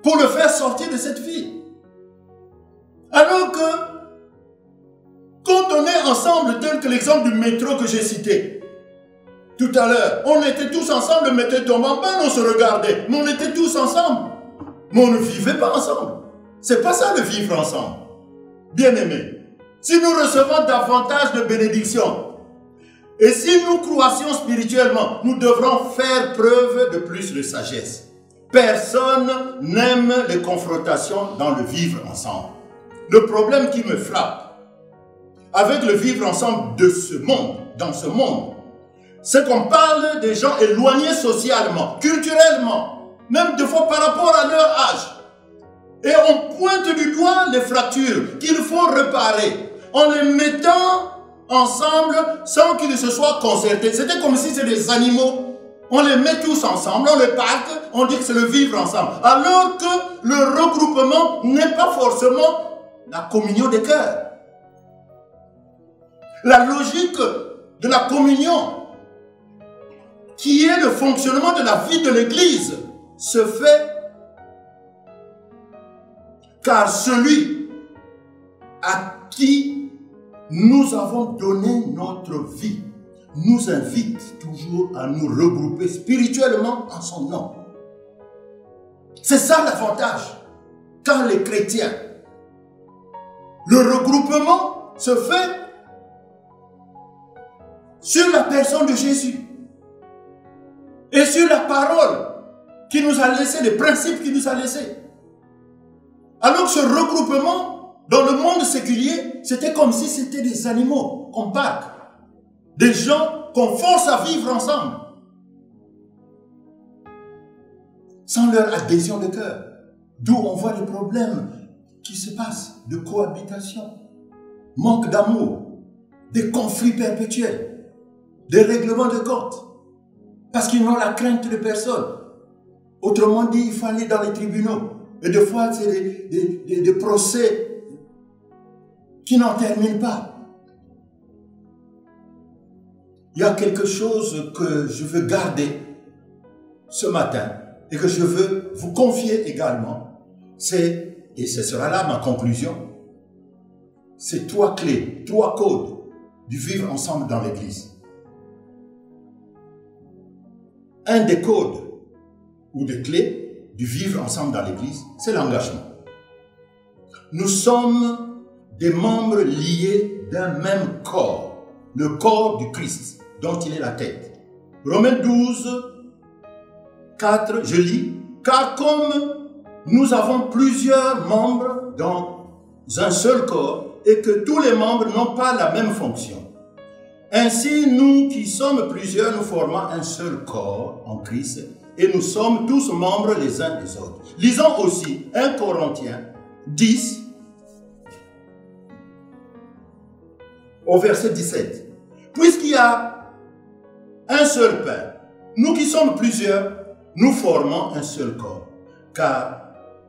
pour le faire sortir de cette vie. Alors que, quand on est ensemble, tel que l'exemple du métro que j'ai cité, tout à l'heure, on était tous ensemble, le métro tombait en panne, on se regardait, mais on était tous ensemble. Mais on ne vivait pas ensemble. C'est pas ça le vivre ensemble. Bien-aimés, si nous recevons davantage de bénédictions, et si nous croissions spirituellement, nous devrons faire preuve de plus de sagesse. Personne n'aime les confrontations dans le vivre ensemble. Le problème qui me frappe avec le vivre ensemble de ce monde, dans ce monde, c'est qu'on parle des gens éloignés socialement, culturellement, même des fois par rapport à leur âge. Et on pointe du doigt les fractures qu'il faut réparer en les mettant ensemble sans qu'ils se soient concertés. C'était comme si c'était des animaux. On les met tous ensemble, on les parque, on dit que c'est le vivre ensemble. Alors que le regroupement n'est pas forcément la communion des cœurs. La logique de la communion, qui est le fonctionnement de la vie de l'Église, se fait car celui à qui nous avons donné notre vie nous invite toujours à nous regrouper spirituellement en son nom. C'est ça l'avantage. Car les chrétiens, le regroupement se fait sur la personne de Jésus et sur la parole qui nous a laissé, les principes qu'il nous a laissés. Alors que ce regroupement, dans le monde séculier, c'était comme si c'était des animaux qu'on parque, des gens qu'on force à vivre ensemble, sans leur adhésion de cœur. D'où on voit les problèmes qui se passent de cohabitation, manque d'amour, des conflits perpétuels, des règlements de compte, parce qu'ils n'ont la crainte de personne. Autrement dit, il faut aller dans les tribunaux. Et des fois, c'est des procès qui n'en terminent pas. Il y a quelque chose que je veux garder ce matin et que je veux vous confier également. Et ce sera là ma conclusion, c'est 3 clés, 3 codes du vivre ensemble dans l'Église. Un des codes ou des clés du vivre ensemble dans l'Église, c'est l'engagement. Nous sommes des membres liés d'un même corps, le corps du Christ, dont il est la tête. Romains 12, 4, je lis, « Car comme nous avons plusieurs membres dans un seul corps, et que tous les membres n'ont pas la même fonction. Ainsi, nous qui sommes plusieurs, nous formons un seul corps en Christ, et nous sommes tous membres les uns des autres. » Lisons aussi 1 Corinthiens 10, au verset 17. « Puisqu'il y a un seul pain, nous qui sommes plusieurs, nous formons un seul corps, car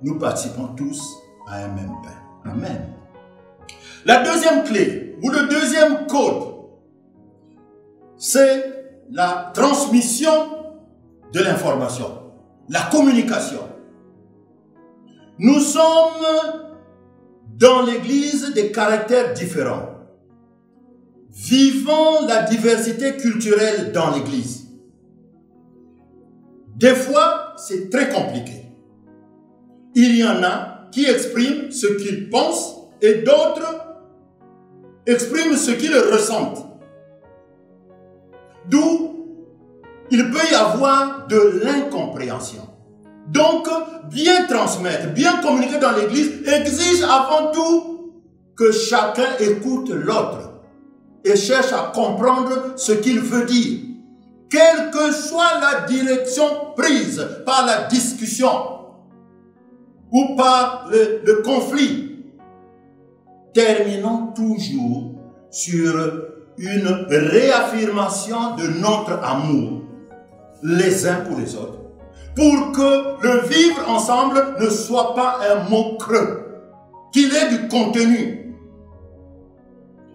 nous participons tous à un même pain. » Amen. La deuxième clé, ou le deuxième code, c'est la transmission de l'information, la communication. Nous sommes dans l'Église des caractères différents. Vivons la diversité culturelle dans l'Église. Des fois, c'est très compliqué. Il y en a qui expriment ce qu'ils pensent et d'autres expriment ce qu'ils ressentent. D'où il peut y avoir de l'incompréhension. Donc, bien transmettre, bien communiquer dans l'Église exige avant tout que chacun écoute l'autre et cherche à comprendre ce qu'il veut dire. Quelle que soit la direction prise par la discussion ou par le conflit, terminons toujours sur une réaffirmation de notre amour les uns pour les autres, pour que le vivre ensemble ne soit pas un mot creux, qu'il ait du contenu.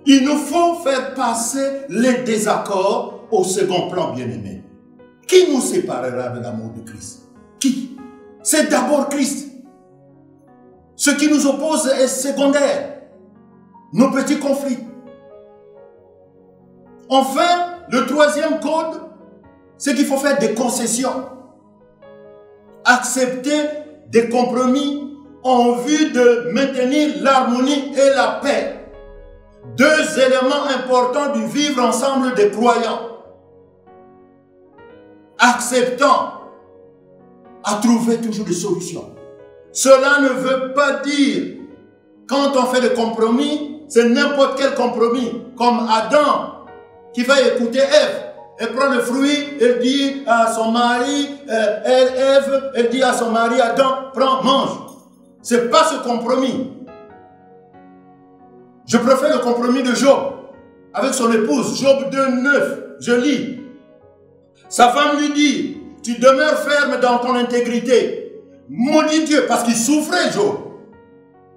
Il nous faut faire passer les désaccords au second plan, bien-aimés. Qui nous séparera de l'amour de Christ? Qui? C'est d'abord Christ. Ce qui nous oppose est secondaire. Nos petits conflits. Enfin, le troisième code, c'est qu'il faut faire des concessions. Accepter des compromis en vue de maintenir l'harmonie et la paix. Deux éléments importants du vivre ensemble des croyants. Acceptant à trouver toujours des solutions. Cela ne veut pas dire, quand on fait des compromis, c'est n'importe quel compromis, comme Adam qui va écouter Ève. Elle prend le fruit, elle dit à son mari, elle dit à son mari, Adam, prends, mange. Ce n'est pas ce compromis. Je préfère le compromis de Job avec son épouse. Job 2:9, je lis. Sa femme lui dit, tu demeures ferme dans ton intégrité. Maudit Dieu, parce qu'il souffrait, Job.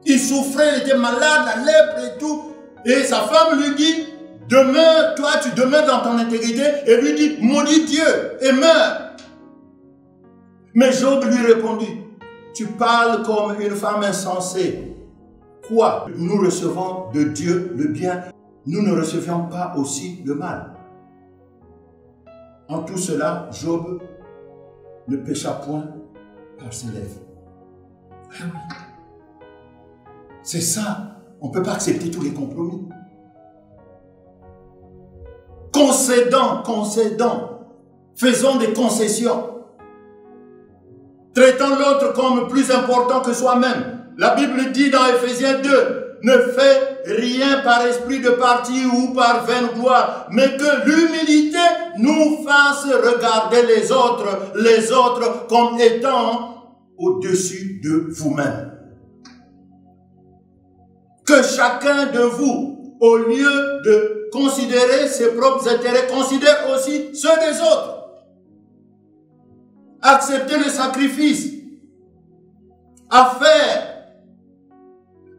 Il souffrait, il était malade, la lèpre et tout. Et sa femme lui dit, demeure, toi tu demeures dans ton intégrité. Et lui dit, maudit Dieu et meurs. Mais Job lui répondit, tu parles comme une femme insensée. Quoi? Nous recevons de Dieu le bien, nous ne recevions pas aussi le mal. En tout cela, Job ne pécha point par ses lèvres. Ah oui. C'est ça. On ne peut pas accepter tous les compromis. Concédons. Faisons des concessions. Traitons l'autre comme plus important que soi-même. La Bible dit dans Ephésiens 2, ne fais rien par esprit de parti ou par vaine gloire, mais que l'humilité nous fasse regarder les autres comme étant au-dessus de vous-même. Que chacun de vous, au lieu de considérer ses propres intérêts, considère aussi ceux des autres. Acceptez le sacrifice à faire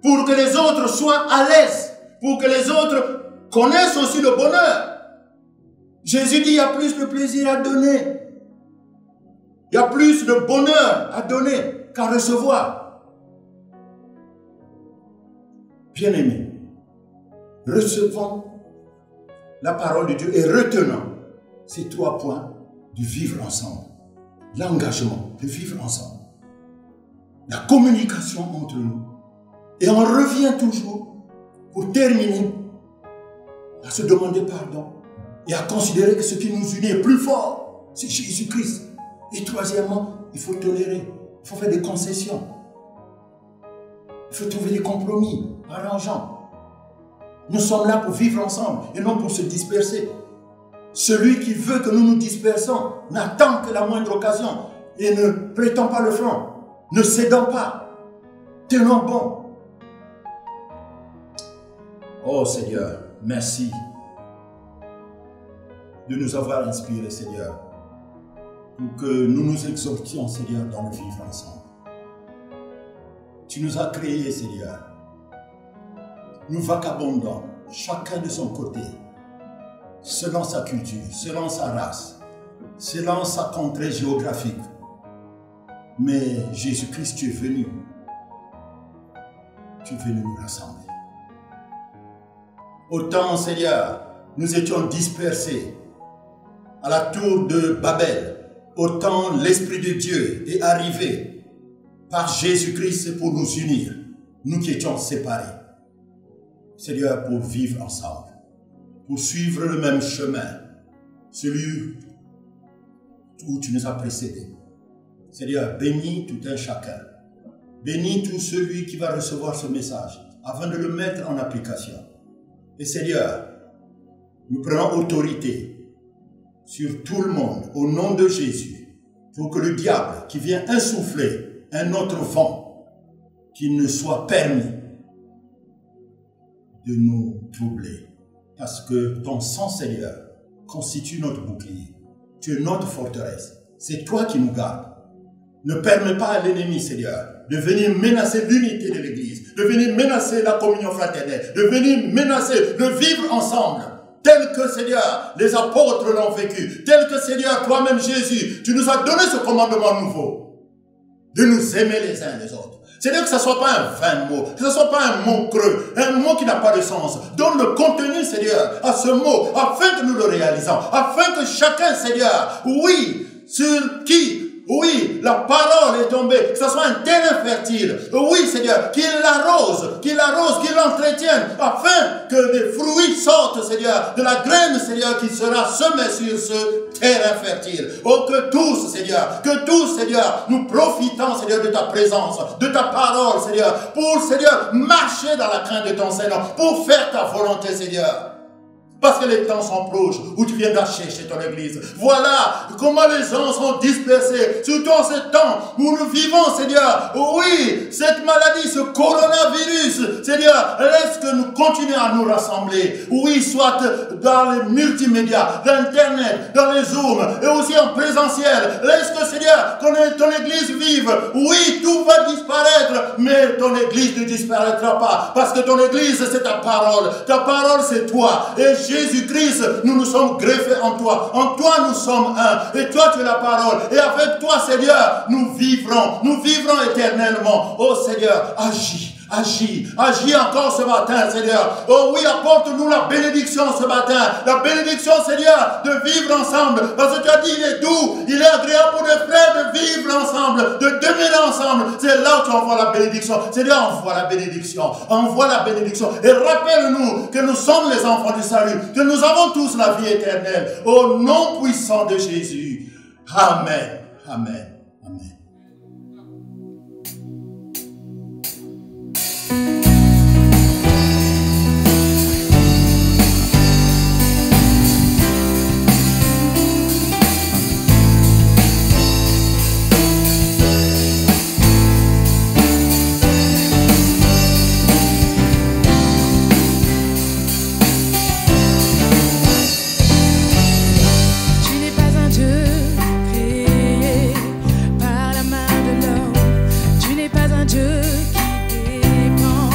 pour que les autres soient à l'aise, pour que les autres connaissent aussi le bonheur. Jésus dit, il y a plus de plaisir à donner. Il y a plus de bonheur à donner qu'à recevoir. Bien-aimés, recevons la parole de Dieu et retenons ces 3 points du vivre ensemble. L'engagement de vivre ensemble. La communication entre nous. Et on revient toujours, pour terminer, à se demander pardon et à considérer que ce qui nous unit est plus fort, c'est Jésus-Christ. Et troisièmement, il faut tolérer, il faut faire des concessions. Il faut trouver des compromis arrangeants. Nous sommes là pour vivre ensemble et non pour se disperser. Celui qui veut que nous nous dispersons n'attend que la moindre occasion et ne prétend pas le front. Ne cédons pas. Tenons bon. Oh Seigneur, merci de nous avoir inspirés, Seigneur, pour que nous nous exhortions, Seigneur, dans le vivre ensemble. Tu nous as créés, Seigneur. Nous vagabondons, chacun de son côté, selon sa culture, selon sa race, selon sa contrée géographique. Mais Jésus-Christ, tu es venu. Tu es venu nous rassembler. Autant, Seigneur, nous étions dispersés à la tour de Babel, autant l'Esprit de Dieu est arrivé par Jésus-Christ pour nous unir, nous qui étions séparés. Seigneur, pour vivre ensemble, pour suivre le même chemin, celui où tu nous as précédés. Seigneur, bénis tout un chacun. Bénis tout celui qui va recevoir ce message afin de le mettre en application. Et Seigneur, nous prenons autorité sur tout le monde au nom de Jésus pour que le diable qui vient insuffler un autre vent, qu'il ne soit permis de nous troubler. Parce que ton sang, Seigneur, constitue notre bouclier. Tu es notre forteresse. C'est toi qui nous gardes. Ne permets pas à l'ennemi, Seigneur, de venir menacer l'unité de l'Église, de venir menacer la communion fraternelle, de venir menacer le vivre ensemble, tel que, Seigneur, les apôtres l'ont vécu, tel que, Seigneur, toi-même, Jésus, tu nous as donné ce commandement nouveau, de nous aimer les uns les autres. C'est-à-dire que ce ne soit pas un vain mot, que ce ne soit pas un mot creux, un mot qui n'a pas de sens. Donne le contenu, Seigneur, à ce mot, afin que nous le réalisons, afin que chacun, Seigneur, oui, sur qui, oui, la parole est tombée, que ce soit un terrain fertile, oui, Seigneur, qu'il l'arrose, qu'il l'entretienne, afin que des fruits sortent, Seigneur, de la graine, Seigneur, qui sera semée sur ce terrain fertile. Oh, que tous, Seigneur, nous profitons, Seigneur, de ta présence, de ta parole, Seigneur, pour, Seigneur, marcher dans la crainte de ton Seigneur, pour faire ta volonté, Seigneur. Parce que les temps sont proches où tu viens d'acheter chez ton église. Voilà comment les gens sont dispersés. Surtout en ce temps où nous vivons, Seigneur. Oui, cette maladie, ce coronavirus, Seigneur, laisse que nous continuions à nous rassembler. Oui, soit dans les multimédias, dans Internet, dans les Zooms et aussi en présentiel. Laisse que, Seigneur, ton église vive. Oui, tout va disparaître, mais ton église ne disparaîtra pas. Parce que ton église, c'est ta parole. Ta parole, c'est toi. Et Jésus-Christ, nous nous sommes greffés en toi. En toi, nous sommes un. Et toi, tu es la parole. Et avec toi, Seigneur, nous vivrons. Nous vivrons éternellement. Oh Seigneur, agis. Agis, agis encore ce matin, Seigneur. Oh oui, apporte-nous la bénédiction ce matin. La bénédiction, Seigneur, de vivre ensemble. Parce que tu as dit, il est doux, il est agréable pour les frères de vivre ensemble, de demeurer ensemble. C'est là où tu envoies la bénédiction. Seigneur, envoie la bénédiction. Envoie la bénédiction. Et rappelle-nous que nous sommes les enfants du salut, que nous avons tous la vie éternelle. Au nom puissant de Jésus. Amen. Amen. Amen. Dieu qui dépend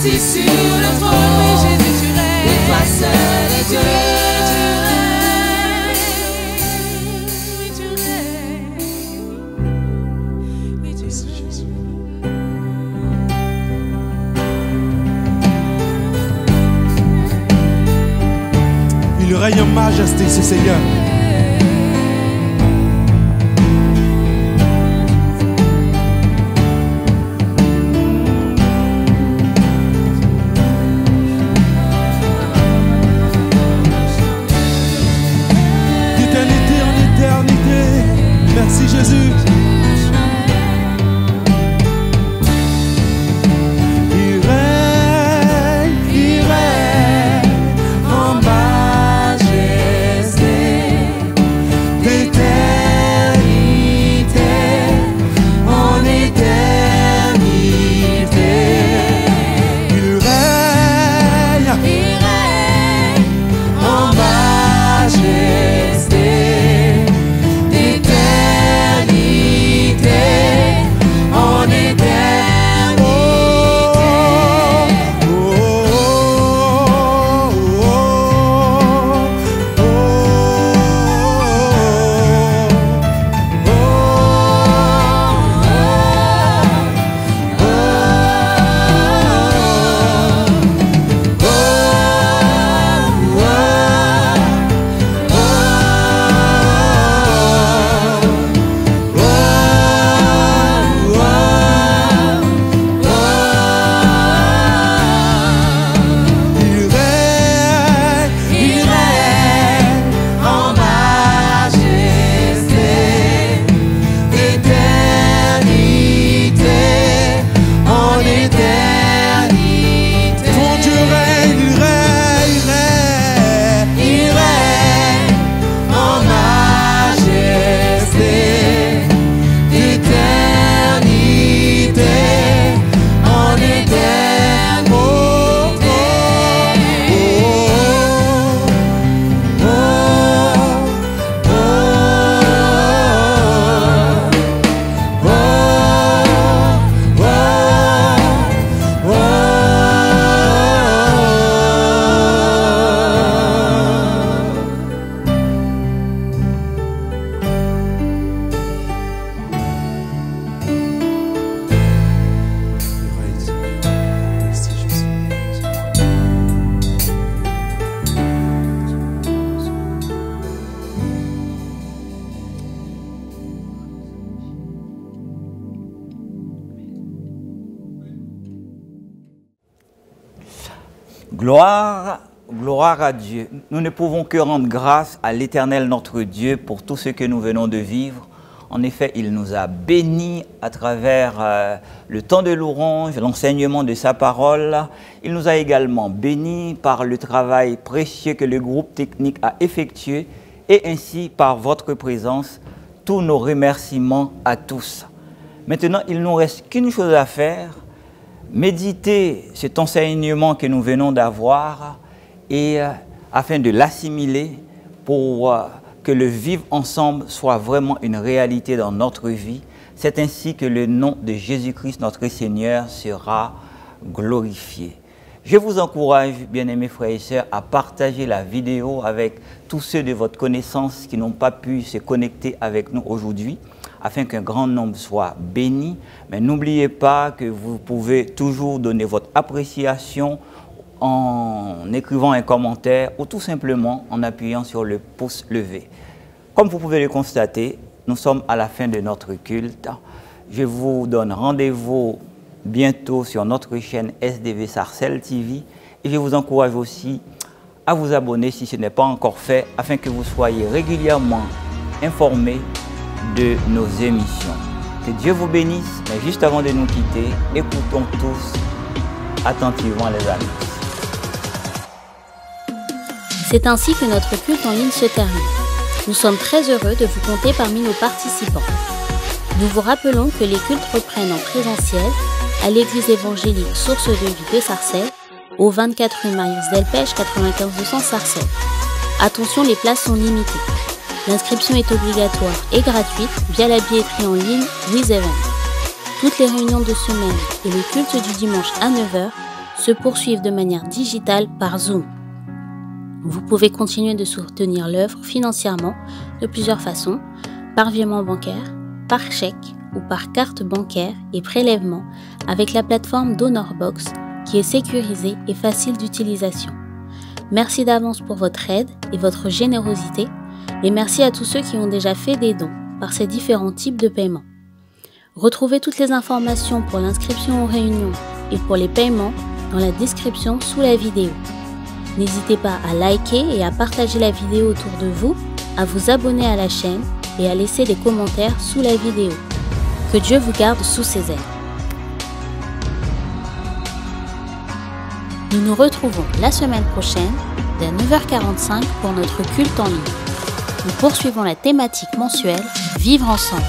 assis sur le trône. Oui, Jésus, tu règnes. Et toi seul est Dieu. Oui, tu règnes. Oui, tu règnes. Il règne en majesté, ce Seigneur. D'éternité en éternité. Merci Jésus. Il règne en majesté, d'éternité en éternité. Il règne en majesté, d'éternité en éternité. Oh, oh, oh, il règne en majesté, d'éternité en éternité. Ton Dieu règne, il règne en majesté, d'éternité en éternité. Merci Jésus. Gloire à Dieu. Nous ne pouvons que rendre grâce à l'Éternel notre Dieu pour tout ce que nous venons de vivre. En effet, il nous a bénis à travers le temps de louange, l'enseignement de sa parole. Il nous a également bénis par le travail précieux que le groupe technique a effectué et ainsi par votre présence. Tous nos remerciements à tous. Maintenant, il ne nous reste qu'une chose à faire, méditer cet enseignement que nous venons d'avoir et afin de l'assimiler pour que le vivre ensemble soit vraiment une réalité dans notre vie. C'est ainsi que le nom de Jésus-Christ, notre Seigneur, sera glorifié. Je vous encourage, bien-aimés frères et sœurs, à partager la vidéo avec tous ceux de votre connaissance qui n'ont pas pu se connecter avec nous aujourd'hui, afin qu'un grand nombre soit béni. Mais n'oubliez pas que vous pouvez toujours donner votre appréciation en écrivant un commentaire ou tout simplement en appuyant sur le pouce levé. Comme vous pouvez le constater, nous sommes à la fin de notre culte. Je vous donne rendez-vous bientôt sur notre chaîne SDV Sarcelles TV et je vous encourage aussi à vous abonner si ce n'est pas encore fait afin que vous soyez régulièrement informés de nos émissions. Que Dieu vous bénisse, mais juste avant de nous quitter, écoutons tous attentivement les amis. C'est ainsi que notre culte en ligne se termine. Nous sommes très heureux de vous compter parmi nos participants. Nous vous rappelons que les cultes reprennent en présentiel à l'église évangélique Source de Vie de Sarcelles, au 24 rue Marius Delpech 95 200 Sarcelles. Attention, les places sont limitées. L'inscription est obligatoire et gratuite via la billetterie en ligne WizEvent. Toutes les réunions de semaine et le culte du dimanche à 9 h se poursuivent de manière digitale par Zoom. Vous pouvez continuer de soutenir l'œuvre financièrement de plusieurs façons, par virement bancaire, par chèque ou par carte bancaire et prélèvement avec la plateforme DonorBox qui est sécurisée et facile d'utilisation. Merci d'avance pour votre aide et votre générosité et merci à tous ceux qui ont déjà fait des dons par ces différents types de paiements. Retrouvez toutes les informations pour l'inscription aux réunions et pour les paiements dans la description sous la vidéo. N'hésitez pas à liker et à partager la vidéo autour de vous, à vous abonner à la chaîne et à laisser des commentaires sous la vidéo. Que Dieu vous garde sous ses ailes. Nous nous retrouvons la semaine prochaine dès 9h45 pour notre culte en ligne. Nous poursuivons la thématique mensuelle Vivre ensemble.